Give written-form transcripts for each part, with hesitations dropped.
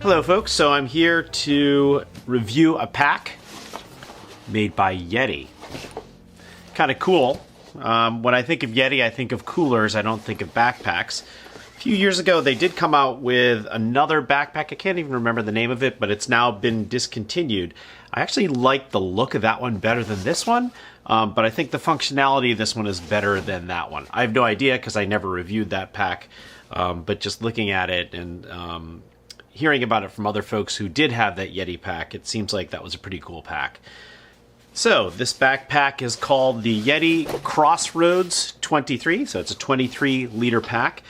Hello folks, so I'm here to review a pack made by Yeti. Kind of cool. When I think of Yeti, I think of coolers, I don't think of backpacks. A few years ago they did come out with another backpack, I can't even remember the name of it, but it's now been discontinued. I actually like the look of that one better than this one, but I think the functionality of this one is better than that one. I have no idea because I never reviewed that pack, but just looking at it and hearing about it from other folks who did have that Yeti pack, it seems like that was a pretty cool pack. So this backpack is called the Yeti Crossroads 23, so it's a 23-liter pack.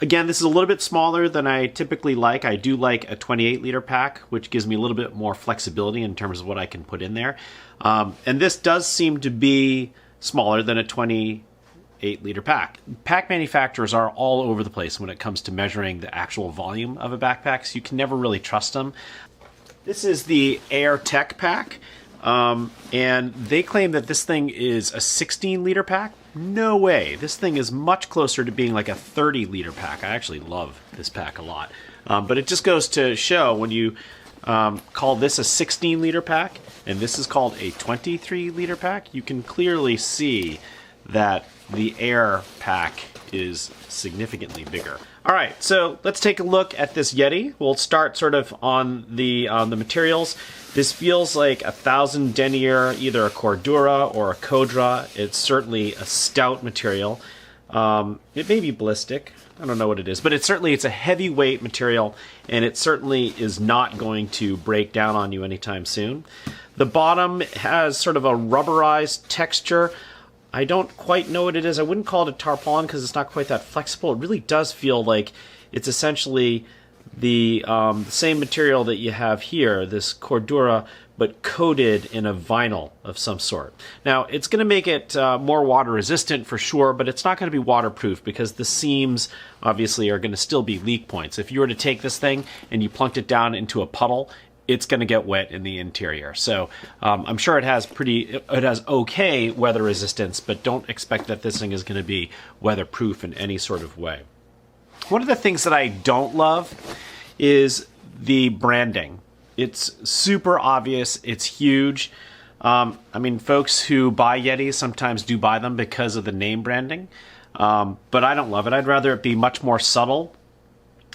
Again, this is a little bit smaller than I typically like. I do like a 28-liter pack, which gives me a little bit more flexibility in terms of what I can put in there. And this does seem to be smaller than a 28-liter pack. Pack manufacturers are all over the place when it comes to measuring the actual volume of a backpack, so you can never really trust them. This is the Air Tech pack, and they claim that this thing is a 16-liter pack. No way. This thing is much closer to being like a 30-liter pack. I actually love this pack a lot. But it just goes to show when you call this a 16-liter pack and this is called a 23-liter pack, you can clearly see that the Air pack is significantly bigger. All right, so let's take a look at this Yeti. We'll start sort of on the materials. This feels like a 1000 denier, either a Cordura or a Codra. It's certainly a stout material. It may be ballistic. I don't know what it is, but it's a heavyweight material, and it certainly is not going to break down on you anytime soon. The bottom has sort of a rubberized texture. I don't quite know what it is. I wouldn't call it a tarpaulin because it's not quite that flexible. It really does feel like it's essentially the same material that you have here, this Cordura, but coated in a vinyl of some sort. Now, it's going to make it more water resistant for sure, but it's not going to be waterproof because the seams obviously are going to still be leak points. If you were to take this thing and you plunked it down into a puddle, it's going to get wet in the interior. So I'm sure it has okay weather resistance, but don't expect that this thing is going to be weatherproof in any sort of way. One of the things that I don't love is the branding. It's super obvious. It's huge. I mean, folks who buy Yetis sometimes do buy them because of the name branding, but I don't love it. I'd rather it be much more subtle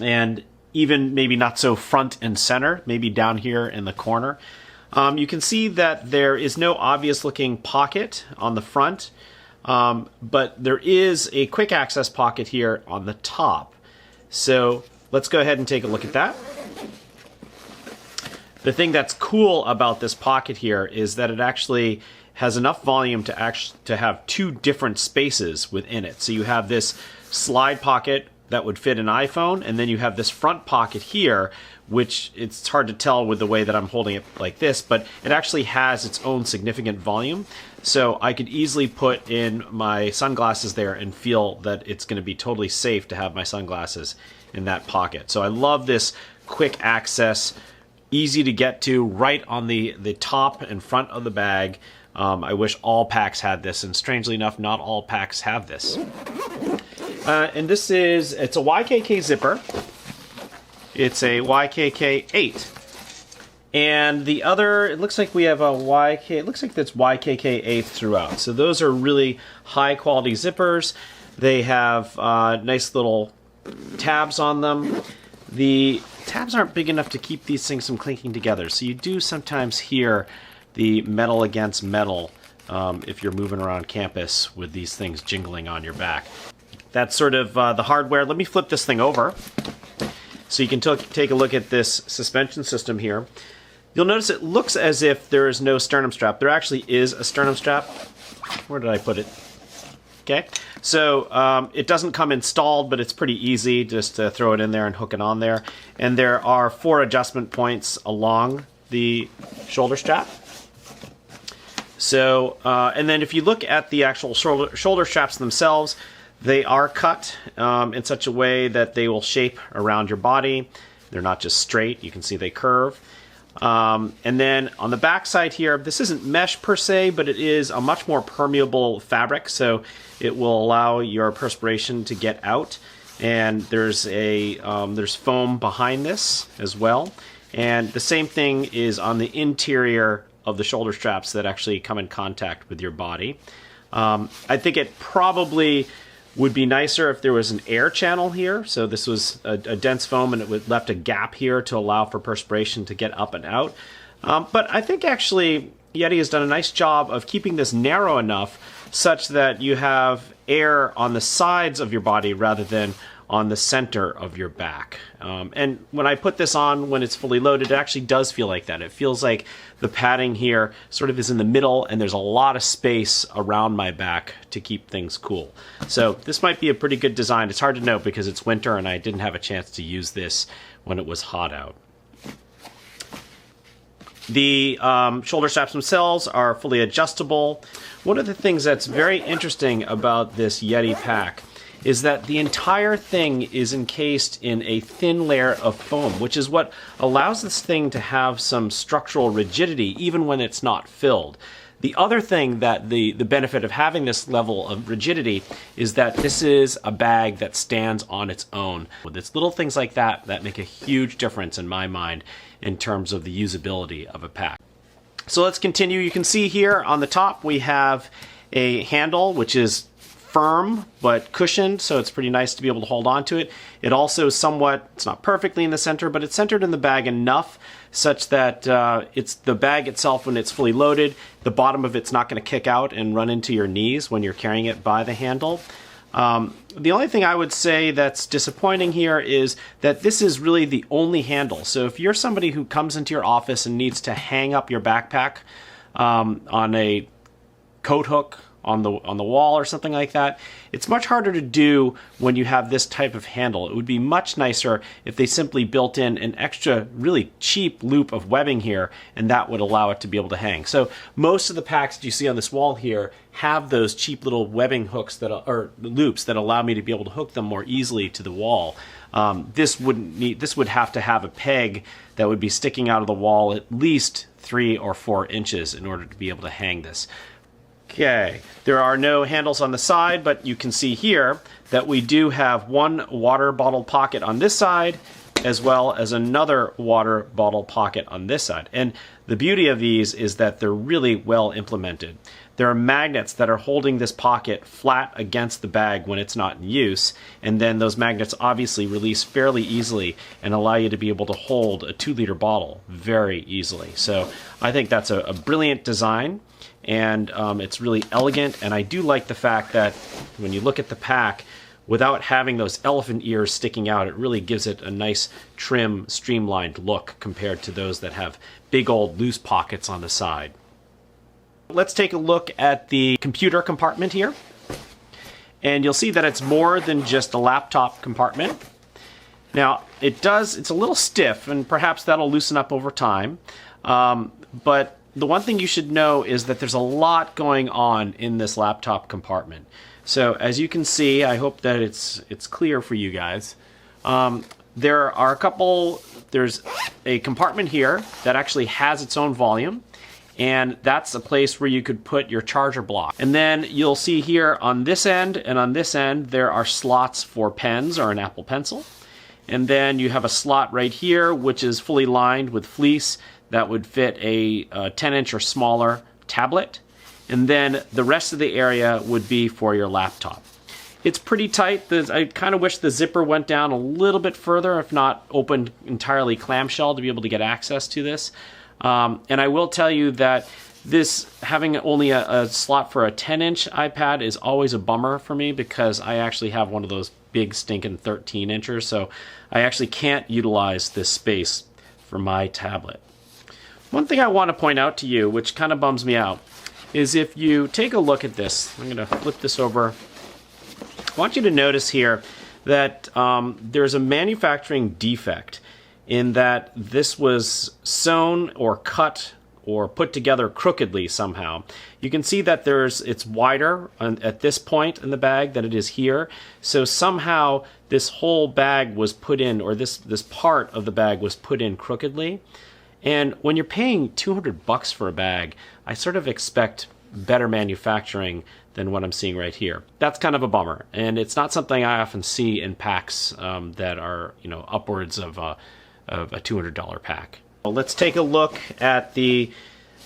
and even maybe not so front and center, maybe down here in the corner. You can see that there is no obvious looking pocket on the front, but there is a quick access pocket here on the top. So let's go ahead and take a look at that. The thing that's cool about this pocket here is that it actually has enough volume to have two different spaces within it. So you have this slide pocket that would fit an iPhone, and then you have this front pocket here, which it's hard to tell with the way that I'm holding it like this, but it actually has its own significant volume. So I could easily put in my sunglasses there and feel that it's going to be totally safe to have my sunglasses in that pocket. So I love this quick access, easy to get to, right on the top and front of the bag. I wish all packs had this, and strangely enough, not all packs have this. And it's a YKK zipper. It's a YKK 8. And the other, it looks like we have a it looks like that's YKK 8 throughout. So those are really high quality zippers. They have nice little tabs on them. The tabs aren't big enough to keep these things from clinking together. So you do sometimes hear the metal against metal if you're moving around campus with these things jingling on your back. That's sort of the hardware. Let me flip this thing over so you can take a look at this suspension system here. You'll notice it looks as if there is no sternum strap. There actually is a sternum strap. Where did I put it? Okay, so it doesn't come installed, but it's pretty easy just to throw it in there and hook it on there. And there are 4 adjustment points along the shoulder strap. So, and then if you look at the actual shoulder straps themselves, they are cut in such a way that they will shape around your body. They're not just straight. You can see they curve. And then on the back side here, this isn't mesh per se, but it is a much more permeable fabric, so it will allow your perspiration to get out. and there's there's foam behind this as well. And the same thing is on the interior of the shoulder straps that actually come in contact with your body. I think it probably would be nicer if there was an air channel here. So this was a dense foam and it left a gap here to allow for perspiration to get up and out. But I think actually Yeti has done a nice job of keeping this narrow enough such that you have air on the sides of your body rather than on the center of your back. And when I put this on, when it's fully loaded, it actually does feel like that. It feels like the padding here sort of is in the middle and there's a lot of space around my back to keep things cool. So this might be a pretty good design. It's hard to know because it's winter and I didn't have a chance to use this when it was hot out. The shoulder straps themselves are fully adjustable. One of the things that's very interesting about this Yeti pack is that the entire thing is encased in a thin layer of foam, which is what allows this thing to have some structural rigidity even when it's not filled. The other thing that the benefit of having this level of rigidity is that this is a bag that stands on its own. It's little things like that that make a huge difference in my mind in terms of the usability of a pack. So let's continue. You can see here on the top we have a handle which is firm but cushioned, so it's pretty nice to be able to hold on to it. It also is somewhat, it's not perfectly in the center, but it's centered in the bag enough such that it's the bag itself, when it's fully loaded, the bottom of it's not going to kick out and run into your knees when you're carrying it by the handle. The only thing I would say that's disappointing here is that this is really the only handle. So if you're somebody who comes into your office and needs to hang up your backpack on a coat hook on the wall or something like that, it's much harder to do when you have this type of handle. It would be much nicer if they simply built in an extra really cheap loop of webbing here, and that would allow it to be able to hang. So most of the packs that you see on this wall here have those cheap little webbing hooks that or loops that allow me to be able to hook them more easily to the wall. This would have to have a peg that would be sticking out of the wall at least 3 or 4 inches in order to be able to hang this. Okay, there are no handles on the side, but you can see here that we do have one water bottle pocket on this side as well as another water bottle pocket on this side. And the beauty of these is that they're really well implemented. There are magnets that are holding this pocket flat against the bag when it's not in use, and then those magnets obviously release fairly easily and allow you to be able to hold a 2-liter bottle very easily. So I think that's a brilliant design, and it's really elegant, and I do like the fact that when you look at the pack, without having those elephant ears sticking out, it really gives it a nice, trim, streamlined look compared to those that have big old loose pockets on the side. Let's take a look at the computer compartment here. And you'll see that it's more than just a laptop compartment. Now, it's a little stiff, and perhaps that'll loosen up over time. But the one thing you should know is that there's a lot going on in this laptop compartment. So as you can see, I hope that it's clear for you guys. There's a compartment here that actually has its own volume, and that's a place where you could put your charger block. And then you'll see here on this end and on this end there are slots for pens or an Apple Pencil. And then you have a slot right here which is fully lined with fleece that would fit a 10-inch or smaller tablet. And then the rest of the area would be for your laptop. It's pretty tight. I kind of wish the zipper went down a little bit further, if not opened entirely clamshell, to be able to get access to this. And I will tell you that this having only a slot for a 10-inch iPad is always a bummer for me, because I actually have one of those big stinking 13-inchers, so I actually can't utilize this space for my tablet. One thing I want to point out to you, which kind of bums me out, is if you take a look at this, I'm going to flip this over. I want you to notice here that there's a manufacturing defect in that this was sewn or cut or put together crookedly somehow. You can see that it's wider at this point in the bag than it is here. So somehow this whole bag was put in, or this part of the bag was put in crookedly. And when you're paying $200 for a bag, I sort of expect better manufacturing than what I'm seeing right here. That's kind of a bummer, and it's not something I often see in packs that are, you know, upwards of a $200 pack. Well, let's take a look at the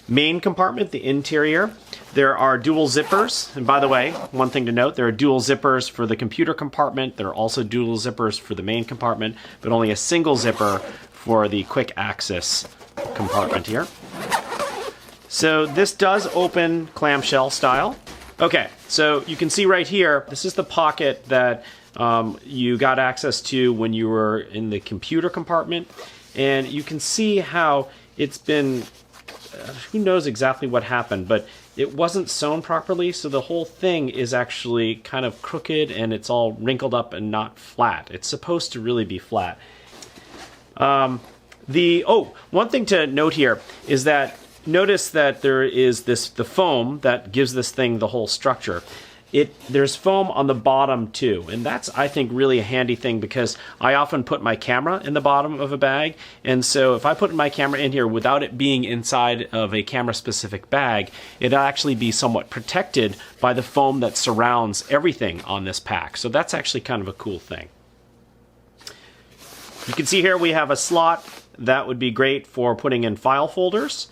main compartment, the interior. There are dual zippers, and by the way, one thing to note, there are dual zippers for the computer compartment. There are also dual zippers for the main compartment, but only a single zipper for the quick access compartment here. So this does open clamshell style. Okay, so you can see right here, this is the pocket that you got access to when you were in the computer compartment, and you can see how it's been, who knows exactly what happened, but it wasn't sewn properly, so the whole thing is actually kind of crooked and it's all wrinkled up and not flat. It's supposed to really be flat. One thing to note here is that notice that there is the foam that gives this thing the whole structure. There's foam on the bottom too, and that's, I think, really a handy thing because I often put my camera in the bottom of a bag, and so if I put my camera in here without it being inside of a camera-specific bag, it'll actually be somewhat protected by the foam that surrounds everything on this pack. So that's actually kind of a cool thing. You can see here we have a slot that would be great for putting in file folders.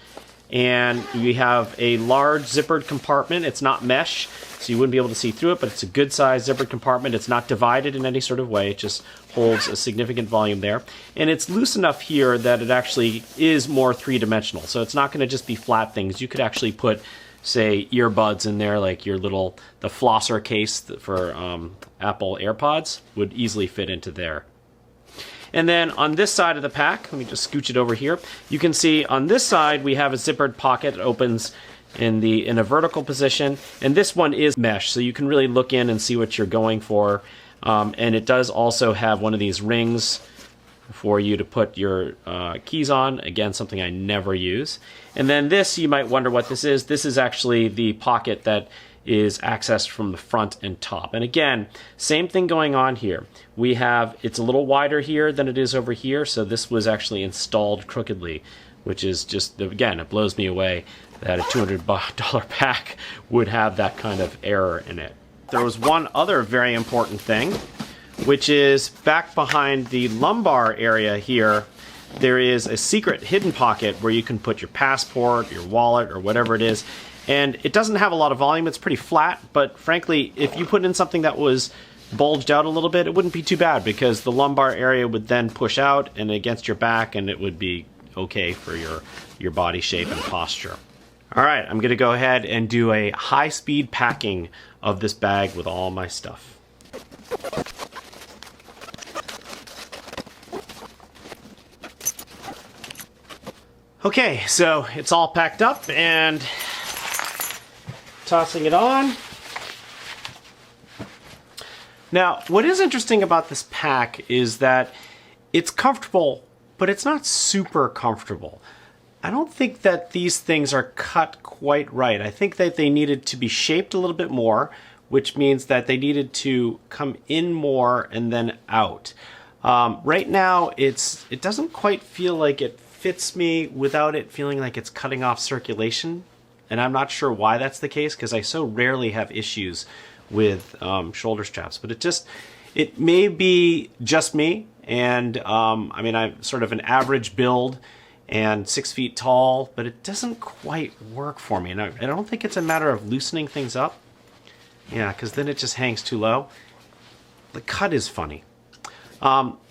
And we have a large zippered compartment. It's not mesh, so you wouldn't be able to see through it, but it's a good sized zippered compartment. It's not divided in any sort of way. It just holds a significant volume there. And it's loose enough here that it actually is more three-dimensional. So it's not going to just be flat things. You could actually put, say, earbuds in there, like the flosser case for Apple AirPods would easily fit into there. And then on this side of the pack, let me just scooch it over here, you can see on this side we have a zippered pocket that opens in a vertical position, and this one is mesh, so you can really look in and see what you're going for. And it does also have one of these rings for you to put your keys on, again, something I never use. And then this, you might wonder what this is. This is actually the pocket that is accessed from the front and top. And again, same thing going on here. It's a little wider here than it is over here, so this was actually installed crookedly, which is just, again, it blows me away that a $200 pack would have that kind of error in it. There was one other very important thing, which is back behind the lumbar area here, there is a secret hidden pocket where you can put your passport, your wallet, or whatever it is. And it doesn't have a lot of volume, it's pretty flat, but frankly, if you put in something that was bulged out a little bit, it wouldn't be too bad because the lumbar area would then push out and against your back, and it would be okay for your body shape and posture. All right, I'm gonna go ahead and do a high-speed packing of this bag with all my stuff. Okay, so it's all packed up and tossing it on. Now, what is interesting about this pack is that it's comfortable, but it's not super comfortable. I don't think that these things are cut quite right. I think that they needed to be shaped a little bit more, which means that they needed to come in more and then out. Right now, it doesn't quite feel like it fits me without it feeling like it's cutting off circulation. And I'm not sure why that's the case because I so rarely have issues with shoulder straps. But it may be just me. And I mean, I'm sort of an average build and 6 feet tall, but it doesn't quite work for me. And I don't think it's a matter of loosening things up. Yeah, because then it just hangs too low. The cut is funny.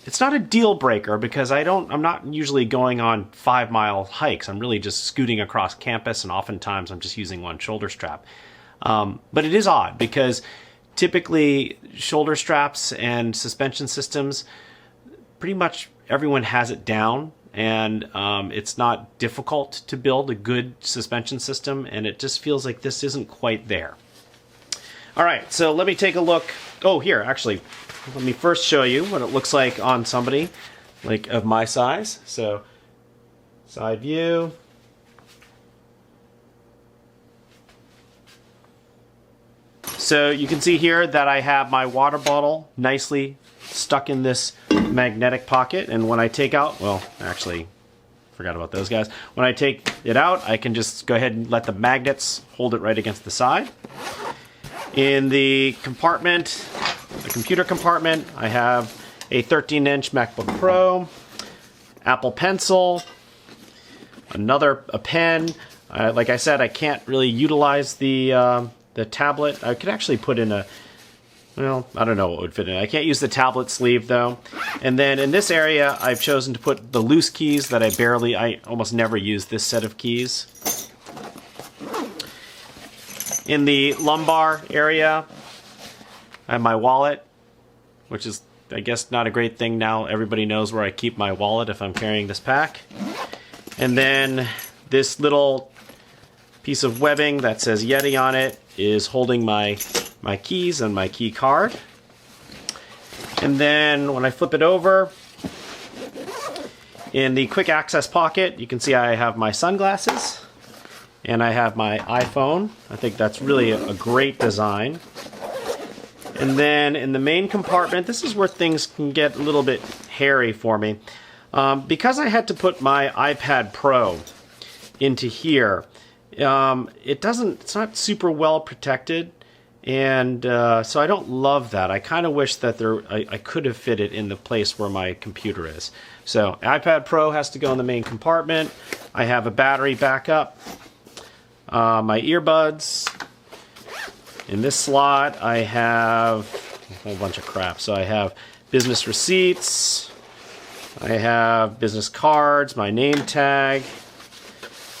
It's not a deal breaker because I'm not usually going on 5-mile hikes. I'm really just scooting across campus, and oftentimes I'm just using one shoulder strap. But it is odd because typically shoulder straps and suspension systems, pretty much everyone has it down, and it's not difficult to build a good suspension system, and it just feels like this isn't quite there. All right, so let me take a look. Oh, here, actually, let me first show you what it looks like on somebody like of my size. So, side view. So you can see here that I have my water bottle nicely stuck in this magnetic pocket, and when I take out, well, actually, forgot about those guys. When I take it out, I can just go ahead and let the magnets hold it right against the side. In the compartment, the computer compartment, I have a 13-inch MacBook Pro, Apple Pencil, a pen. Like I said, I can't really utilize the tablet. I could actually put in well, I don't know what would fit in. I can't use the tablet sleeve though. And then in this area, I've chosen to put the loose keys that I almost never use this set of keys. In the lumbar area, I have my wallet, which is, I guess, not a great thing now. Everybody knows where I keep my wallet if I'm carrying this pack. And then this little piece of webbing that says Yeti on it is holding my keys and my key card. And then when I flip it over, in the quick access pocket, you can see I have my sunglasses and I have my iPhone. I think that's really a great design. And then in the main compartment, this is where things can get a little bit hairy for me. Because I had to put my iPad Pro into here, it's not super well protected, and so I don't love that. I kind of wish that I could have fit it in the place where my computer is. So iPad Pro has to go in the main compartment. I have a battery backup, my earbuds. In this slot, I have a whole bunch of crap. So I have business receipts, I have business cards, my name tag,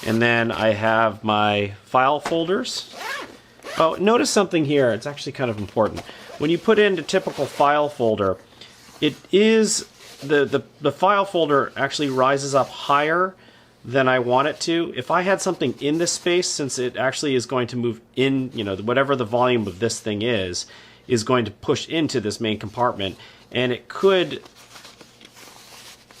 and then I have my file folders. Oh, notice something here. It's actually kind of important. When you put in the typical file folder, it is the file folder actually rises up higher than I want it to. If I had something in this space, since it actually is going to move in, whatever the volume of this thing is going to push into this main compartment, and it could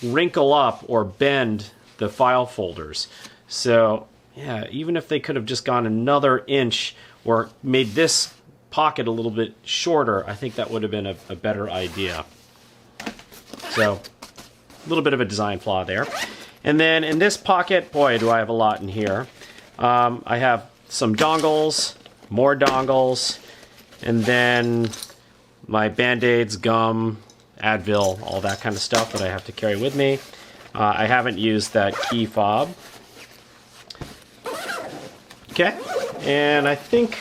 wrinkle up or bend the file folders. So yeah, even if they could have just gone another inch or made this pocket a little bit shorter, I think that would have been a better idea. So a little bit of a design flaw there. And then in this pocket, boy, do I have a lot in here. I have some dongles, more dongles, and then my Band-Aids, gum, Advil, all that kind of stuff that I have to carry with me. I haven't used that key fob. Okay, and I think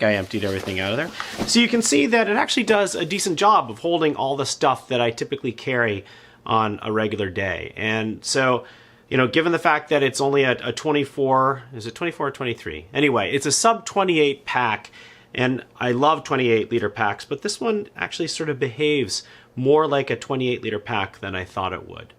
I emptied everything out of there. So you can see that it actually does a decent job of holding all the stuff that I typically carry on a regular day. And so, given the fact that it's only a 24, is it 24 or 23? Anyway, it's a sub 28 pack, and I love 28 liter packs, but this one actually sort of behaves more like a 28 liter pack than I thought it would.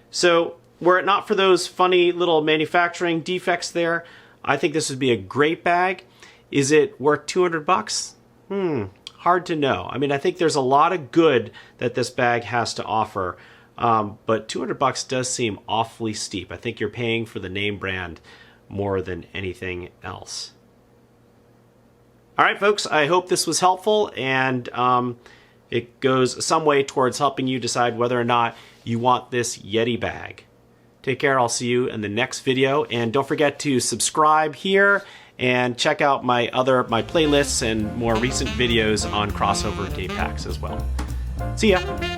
So were it not for those funny little manufacturing defects there, I think this would be a great bag. Is it worth 200 bucks? Hard to know. I mean, I think there's a lot of good that this bag has to offer, but 200 bucks does seem awfully steep. I think you're paying for the name brand more than anything else. All right, folks, I hope this was helpful, and it goes some way towards helping you decide whether or not you want this Yeti bag. Take care. I'll see you in the next video, and don't forget to subscribe here and check out my playlists and more recent videos on crossover day packs as well. See ya.